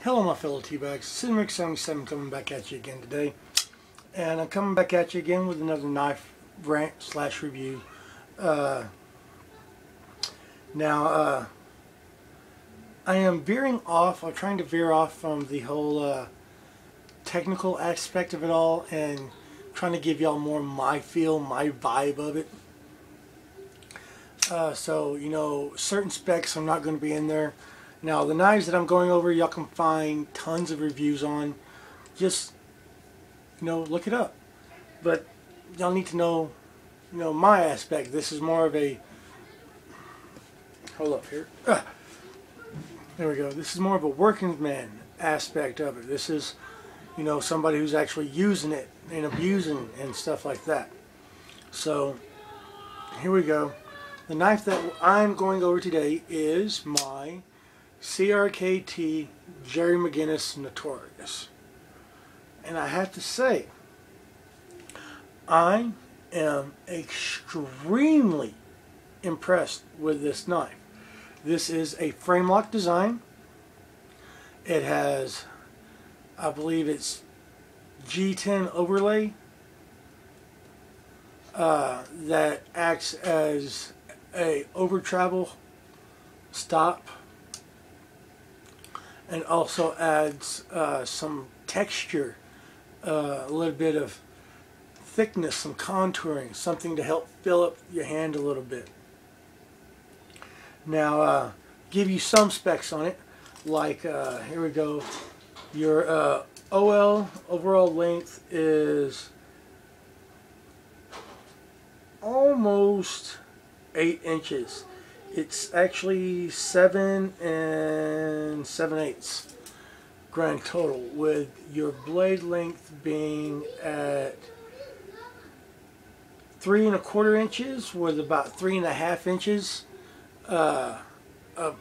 Hello my fellow Teabags, Cineric77 coming back at you again today. And I'm coming back at you again with another knife rant slash review. Now, I am veering off, I'm trying to veer off from the whole technical aspect of it all and trying to give y'all more my feel, my vibe of it. So, you know, certain specs are not going to be in there. Now, the knives that I'm going over, y'all can find tons of reviews on. Just, you know, look it up. But y'all need to know, you know, my aspect. This is more of a, hold up here. There we go. This is more of a working man aspect of it. This is, you know, somebody who's actually using it and abusing and stuff like that. So, here we go. The knife that I'm going over today is my CRKT Jerry McGinnis Notorious. And I have to say, I am extremely impressed with this knife. This is a frame lock design. It has, I believe it's G10 overlay that acts as a over travel stop and also adds some texture, a little bit of thickness, some contouring, something to help fill up your hand a little bit. Now, give you some specs on it, like here we go. Your OL overall length is almost 8 inches. It's actually 7 7/8 grand total, with your blade length being at 3 1/4 inches with about 3 1/2 inches of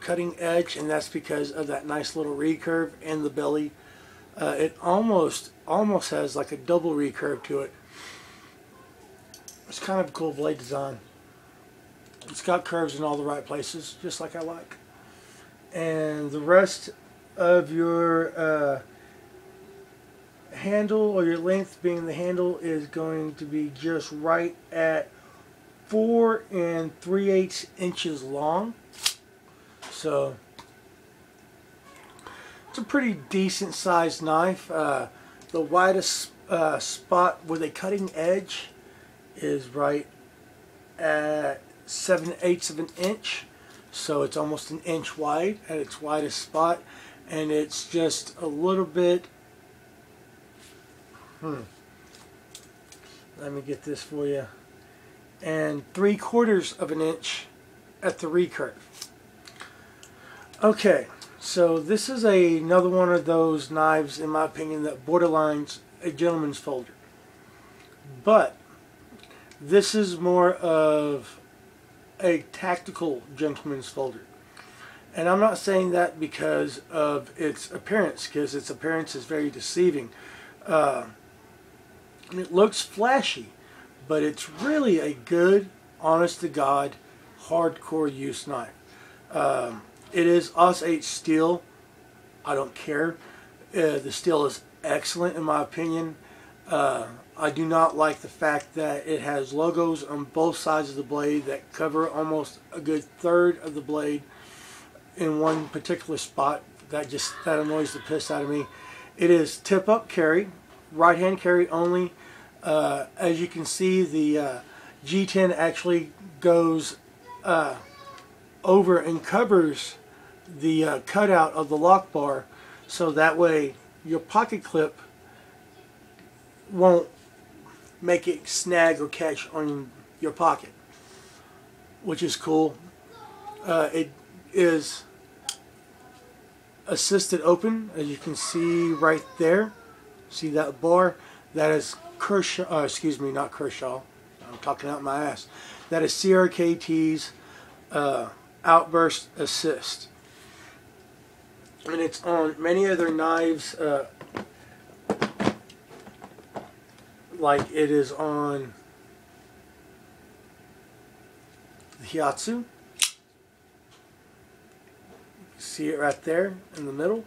cutting edge, and that's because of that nice little recurve in the belly. It almost has like a double recurve to it. It's kind of a cool blade design. It's got curves in all the right places, just like I like. And the rest of your handle, or your length being the handle, is going to be just right at 4 3/8 inches long. So it's a pretty decent sized knife. The widest spot with a cutting edge is right at 7/8 of an inch, so it's almost an inch wide at its widest spot, and it's just a little bit, let me get this for you, and 3/4 of an inch at the recurve. Okay, so this is another one of those knives, in my opinion, that borderlines a gentleman's folder, but this is more of a tactical gentleman's folder. And I'm not saying that because of its appearance, because its appearance is very deceiving. It looks flashy, but it's really a good, honest to God, hardcore use knife. It is AUS-8 steel. I don't care. The steel is excellent in my opinion. I do not like the fact that it has logos on both sides of the blade that cover almost a good third of the blade in one particular spot. That annoys the piss out of me. It is tip up carry, right hand carry only. As you can see, the G10 actually goes over and covers the cutout of the lock bar, so that way your pocket clip won't make it snag or catch on your pocket, which is cool. It is assisted open, as you can see right there. See that bar? That is Kershaw, excuse me, not Kershaw. I'm talking out my ass. That is CRKT's Outburst Assist. And it's on many other knives, like it is on the Hiatsu. See it right there in the middle.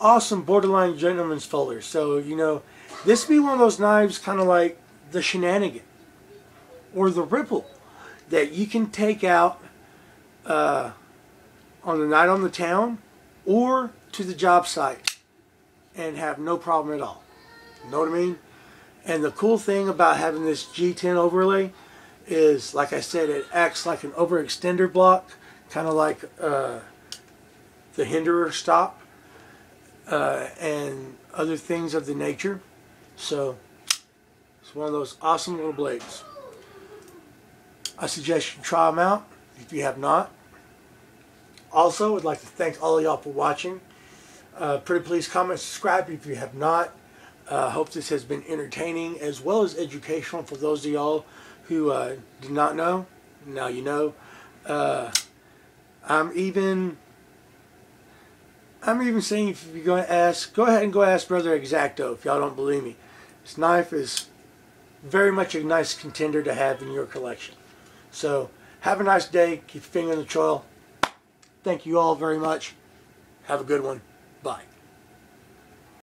awesome borderline gentleman's folder. So, you know, this be one of those knives kind of like the Shenanigan or the Ripple that you can take out on the night on the town or to the job site and have no problem at all. You know what I mean? And the cool thing about having this G10 overlay is, like I said, it acts like an overextender block, kind of like the hinderer stop and other things of the nature. So it's one of those awesome little blades. I suggest you try them out if you have not. Also, I'd like to thank all of y'all for watching. Pretty please comment, subscribe if you have not. Hope this has been entertaining as well as educational for those of y'all who did not know. Now you know. I'm even saying, if you're going to ask, go ahead and go ask Brother Exacto if y'all don't believe me. This knife is very much a nice contender to have in your collection. So have a nice day. Keep your finger in the choil. Thank you all very much. Have a good one. Bye.